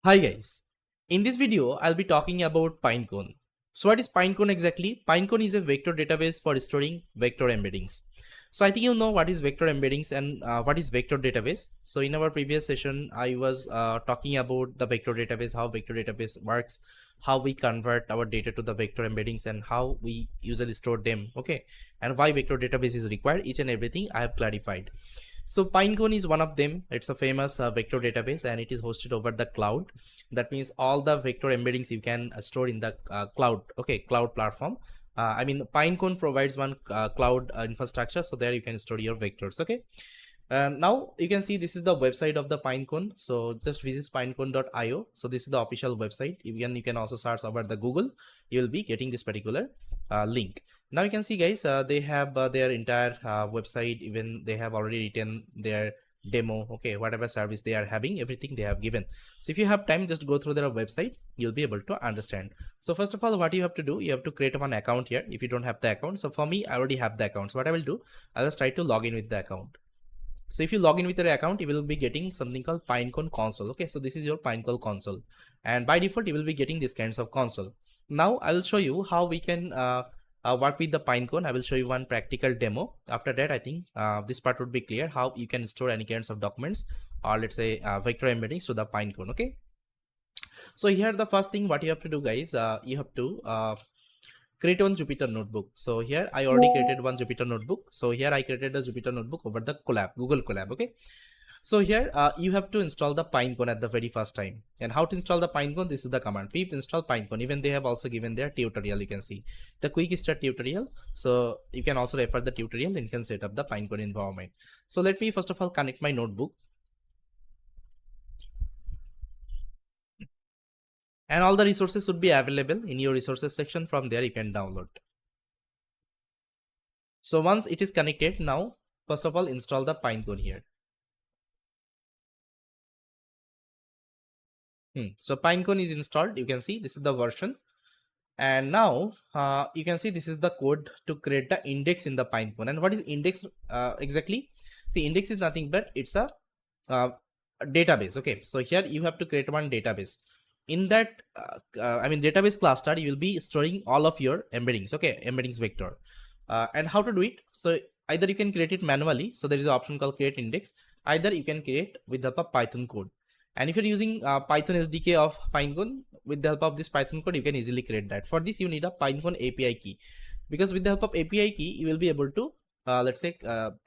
Hi guys, in this video I'll be talking about Pinecone. So what is Pinecone exactly? Pinecone is a vector database for storing vector embeddings. So I think you know what is vector embeddings and what is vector database. So in our previous session I was talking about the vector database, how vector database works, how we convert our data to the vector embeddings and how we usually store them, okay, and why vector database is required. Each and everything I have clarified. So Pinecone is one of them. It's a famous vector database and it is hosted over the cloud. That means all the vector embeddings you can store in the cloud, okay, cloud platform. I mean, Pinecone provides one cloud infrastructure, so there you can store your vectors, okay. Now you can see this is the website of the Pinecone. So just visit pinecone.io. So this is the official website. You can also search over the Google. You will be getting this particular link. Now you can see guys, they have their entire website. Even they have already written their demo, okay, whatever service they are having, everything they have given. So if you have time, just go through their website, you'll be able to understand. So first of all, what you have to do, you have to create one account here if you don't have the account. So for me, I already have the account. So what I will do, I'll just try to log in with the account. So if you log in with your account, you will be getting something called Pinecone console. Okay, so this is your Pinecone console, and by default you will be getting this kinds of console. Now I will show you how we can work with the Pinecone. I will show you one practical demo. After that, I think this part would be clear how you can store any kinds of documents or let's say vector embeddings to the Pinecone. Okay, so here the first thing what you have to do, guys, you have to create one Jupyter notebook. So here I already created one Jupyter notebook. So here I created a Jupyter notebook over the collab, Google Colab. Okay, so here you have to install the Pinecone at the very first time. And how to install the Pinecone? This is the command pip install Pinecone. Even they have also given their tutorial. You can see the quick start tutorial. So you can also refer the tutorial and you can set up the Pinecone environment. So let me first of all connect my notebook. And all the resources should be available in your resources section. From there you can download. So once it is connected, now first of all install the Pinecone here. So Pinecone is installed. You can see this is the version, and now you can see this is the code to create the index in the Pinecone. And what is index exactly? See, index is nothing but it's a uh, database. Okay, so here you have to create one database. In that I mean database cluster, you will be storing all of your embeddings. Okay, embeddings vector. And how to do it? So either you can create it manually. So there is an option called create index. Either you can create with the help of Python code. And if you're using Python SDK of Pinecone, with the help of this Python code, you can easily create that. For this, you need a Pinecone API key, because with the help of API key, you will be able to let's say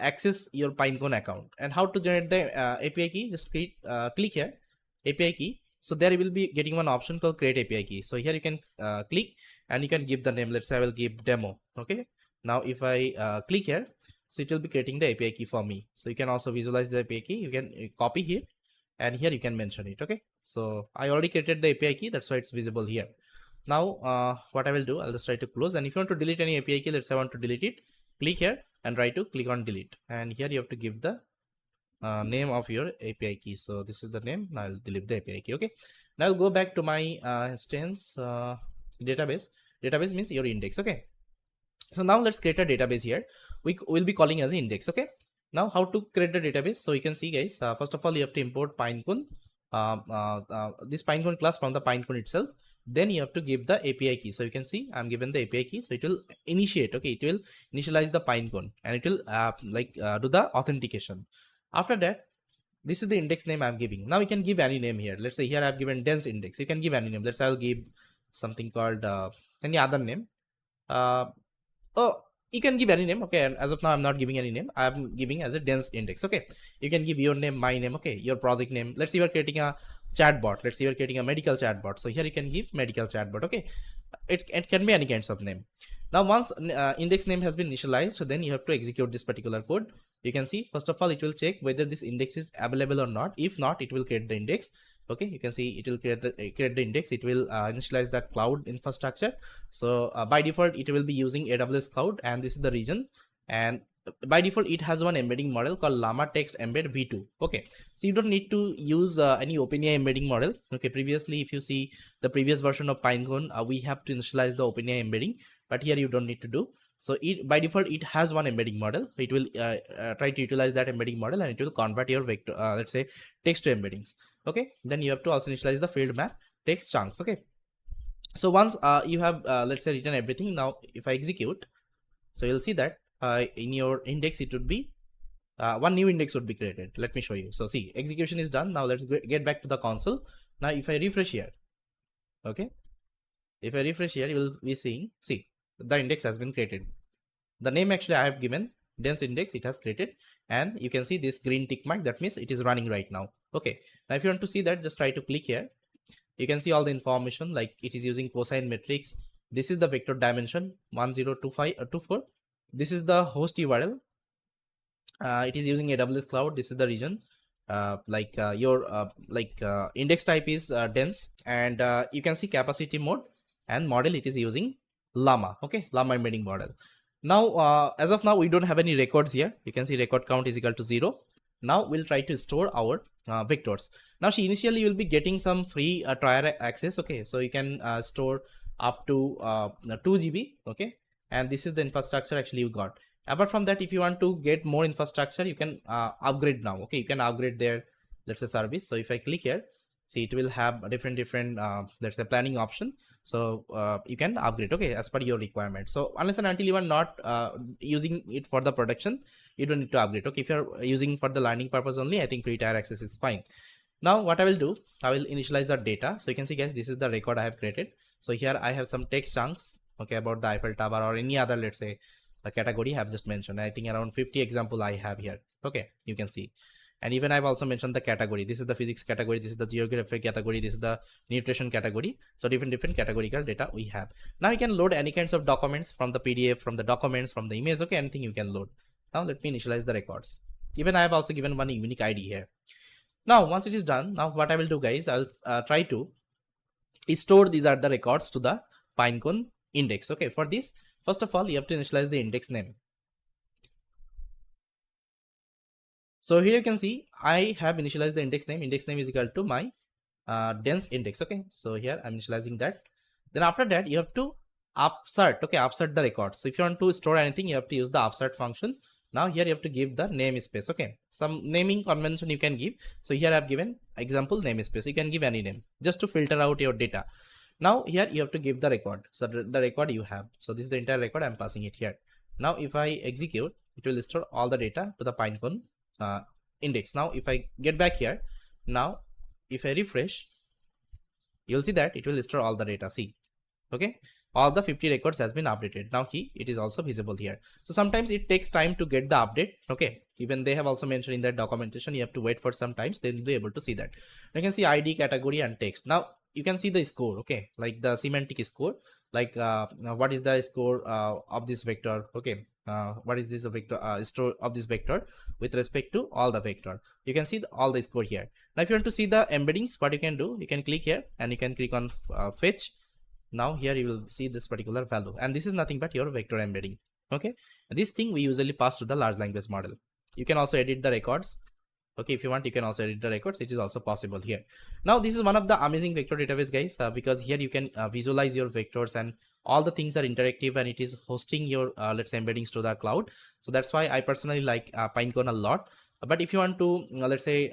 access your Pinecone account. And how to generate the API key? Just click here, API key. So there you will be getting one option called create API key. So here you can click and you can give the name. Let's say I will give demo. Okay. Now if I click here, so it will be creating the API key for me. So you can also visualize the API key. You can copy here and here you can mention it. Okay, so I already created the API key, that's why it's visible here. Now what I will do, I'll just try to close, and if you want to delete any API key, let's say I want to delete it, click here and try to click on delete, and here you have to give the name of your API key. So this is the name. Now I'll delete the API key. Okay, now I'll go back to my instance database means your index. Okay, so now let's create a database here. We will be calling as an index. Okay, now how to create the database? So you can see guys, first of all you have to import Pinecone, this Pinecone class from the Pinecone itself. Then you have to give the API key. So you can see I'm given the API key, so it will initiate. Okay, it will initialize the Pinecone and it will do the authentication. After that, this is the index name I'm giving. Now you can give any name here. Let's say here I've given dense index. You can give any name. Let's say I'll give something called any other name. Oh, you can give any name. Okay, and as of now I'm not giving any name. I'm giving as a dense index. Okay, you can give your name, my name, okay, your project name. Let's say you're creating a chatbot. Let's say you're creating a medical chatbot, so here you can give medical chatbot. Okay, it can be any kinds of name. Now once index name has been initialized, so then you have to execute this particular code. You can see first of all it will check whether this index is available or not. If not, it will create the index. Okay, you can see it will create the index. It will initialize the cloud infrastructure. So by default it will be using AWS cloud, and this is the region. And by default it has one embedding model called llama text embed v2. Okay, so you don't need to use any OpenAI embedding model. Okay, previously if you see the previous version of Pinecone, we have to initialize the OpenAI embedding, but here you don't need to do. So it by default it has one embedding model. It will try to utilize that embedding model and it will convert your vector let's say text to embeddings. Okay, then you have to also initialize the field map text chunks. Okay, so once you have let's say written everything, now if I execute, so you'll see that in your index it would be one new index would be created. Let me show you. So see, execution is done. Now let's get back to the console. Now if I refresh here, okay, if I refresh here, you will be seeing, see, the index has been created. The name actually I have given dense index, it has created, and you can see this green tick mark, that means it is running right now. Okay, now if you want to see that, just try to click here. You can see all the information, like it is using cosine matrix. This is the vector dimension 102524. This is the host URL. It is using AWS cloud. This is the region. Your index type is dense, and you can see capacity mode and model. It is using llama. Okay, llama embedding model. Now as of now we don't have any records here. You can see record count is equal to 0. Now we'll try to store our vectors. Now she initially will be getting some free trial access. Okay, so you can store up to 2 GB. Okay, and this is the infrastructure actually you got. Apart from that, if you want to get more infrastructure, you can upgrade now. Okay, you can upgrade their, let's say, service. So if I click here, see, it will have a different let's say planning option. So you can upgrade, okay, as per your requirement. So unless and until you are not using it for the production, you don't need to upgrade. Okay, if you're using for the learning purpose only, I think free tier access is fine. Now what I will do, I will initialize the data. So you can see, guys, this is the record I have created. So here I have some text chunks, okay, about the Eiffel Tower or any other, let's say, the category I have just mentioned. I think around 50 example I have here. Okay, you can see. And even I've also mentioned the category. This is the physics category, this is the geography category, this is the nutrition category. So different categorical data we have. Now you can load any kinds of documents from the PDF, from the documents, from the image. Okay, anything you can load. Now let me initialize the records. Even I have also given one unique ID here. Now once it is done, now what I will do, guys, I'll try to store these are the records to the Pinecone index. Okay, for this, first of all, you have to initialize the index name. So here you can see I have initialized the index name. Index name is equal to my dense index. Okay, so here I'm initializing that. Then after that, you have to upsert. Okay, upsert the records. So if you want to store anything, you have to use the upsert function. Now here you have to give the namespace. Okay, some naming convention you can give. So here I have given example namespace. You can give any name just to filter out your data. Now here you have to give the record. So the record you have. So this is the entire record. I'm passing it here. Now if I execute, it will store all the data to the Pinecone index. Now if I get back here, now if I refresh, you'll see that it will store all the data. See, okay, all the 50 records has been updated. Now it is also visible here. So sometimes it takes time to get the update. Okay, even they have also mentioned in their documentation, you have to wait for some times, then you'll be able to see that. You can see ID, category, and text. Now you can see the score. Okay, like the semantic score, like what is the score of this vector. Okay, what is this vector store of this vector with respect to all the vector. You can see all the score here. Now if you want to see the embeddings, what you can do, you can click here and you can click on fetch. Now here you will see this particular value, and this is nothing but your vector embedding. Okay, this thing we usually pass to the large language model. You can also edit the records. Okay, if you want, you can also edit the records. It is also possible here. Now this is one of the amazing vector database, guys, because here you can visualize your vectors and all the things are interactive, and it is hosting your let's say embeddings to the cloud. So that's why I personally like Pinecone a lot. But if you want to let's say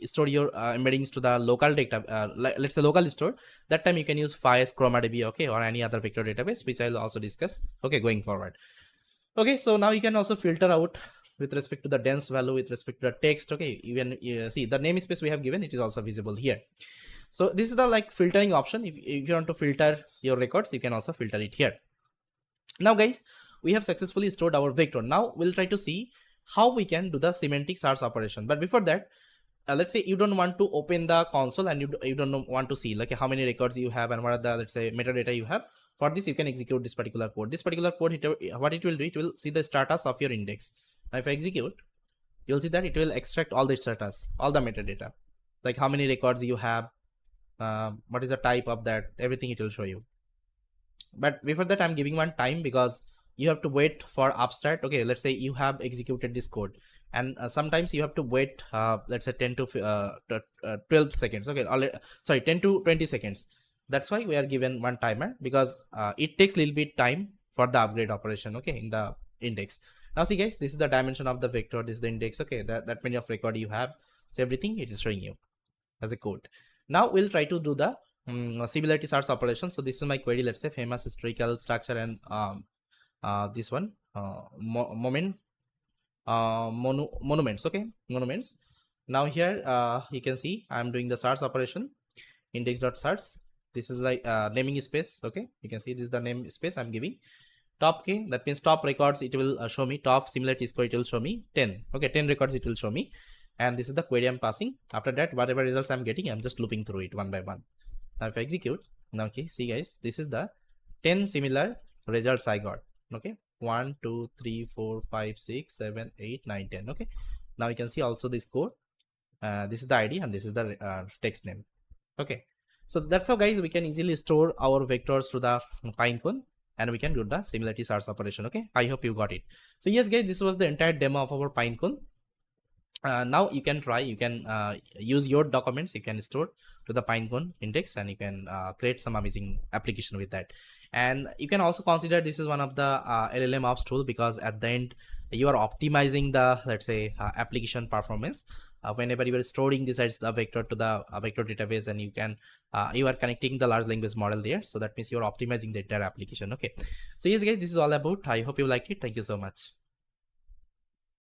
store your embeddings to the local data, let's say local store, that time you can use Fires, ChromaDB, okay, or any other vector database, which I'll also discuss, okay, going forward. Okay, so now you can also filter out with respect to the dense value, with respect to the text. Okay, even see the namespace we have given, it is also visible here. So this is the like filtering option. If you want to filter your records, you can also filter it here. Now guys, we have successfully stored our vector. Now we'll try to see how we can do the semantic search operation. But before that, let's say you don't want to open the console and you don't want to see like how many records you have and what are the, let's say, metadata you have. For this, you can execute this particular code. This particular code, what it will do, it will see the status of your index. Now if I execute, you'll see that it will extract all the status, all the metadata, like how many records you have, what is the type of that, everything it will show you. But before that, I'm giving one time because you have to wait for upstart. Okay, let's say you have executed this code, and sometimes you have to wait let's say 10 to 12 seconds. Okay, sorry, 10 to 20 seconds. That's why we are given one timer, because it takes a little bit time for the upgrade operation, okay, in the index. Now see guys, this is the dimension of the vector, this is the index. Okay, that many of record you have, so everything it is showing you. as a code. Now we'll try to do the similarity search operation. So this is my query, let's say famous historical structure and this one monuments. Okay, monuments. Now here you can see I'm doing the search operation, index.search. This is like naming space. Okay, you can see this is the name space I'm giving. Top k, that means top records it will show me. Top similarity score it will show me 10. Okay, 10 records it will show me, and this is the query I'm passing. After that, whatever results I'm getting, I'm just looping through it one by one. Now if I execute, now okay, see guys, this is the 10 similar results I got. Okay, 1 2 3 4 5 6 7 8 9 10. Okay, now you can see also this code. This is the id and this is the text name. Okay, so that's how guys we can easily store our vectors to the Pinecone, and we can do the similarity search operation. Okay, I hope you got it. So yes guys, this was the entire demo of our Pinecone. Now you can try, you can use your documents, you can store to the Pinecone index, and you can create some amazing application with that. And you can also consider this is one of the LLMops tool, because at the end you are optimizing the, let's say, application performance whenever you are storing this as the vector to the vector database, and you can you are connecting the large language model there. So that means you are optimizing the entire application. Okay, so yes guys, this is all about. I hope you liked it. Thank you so much.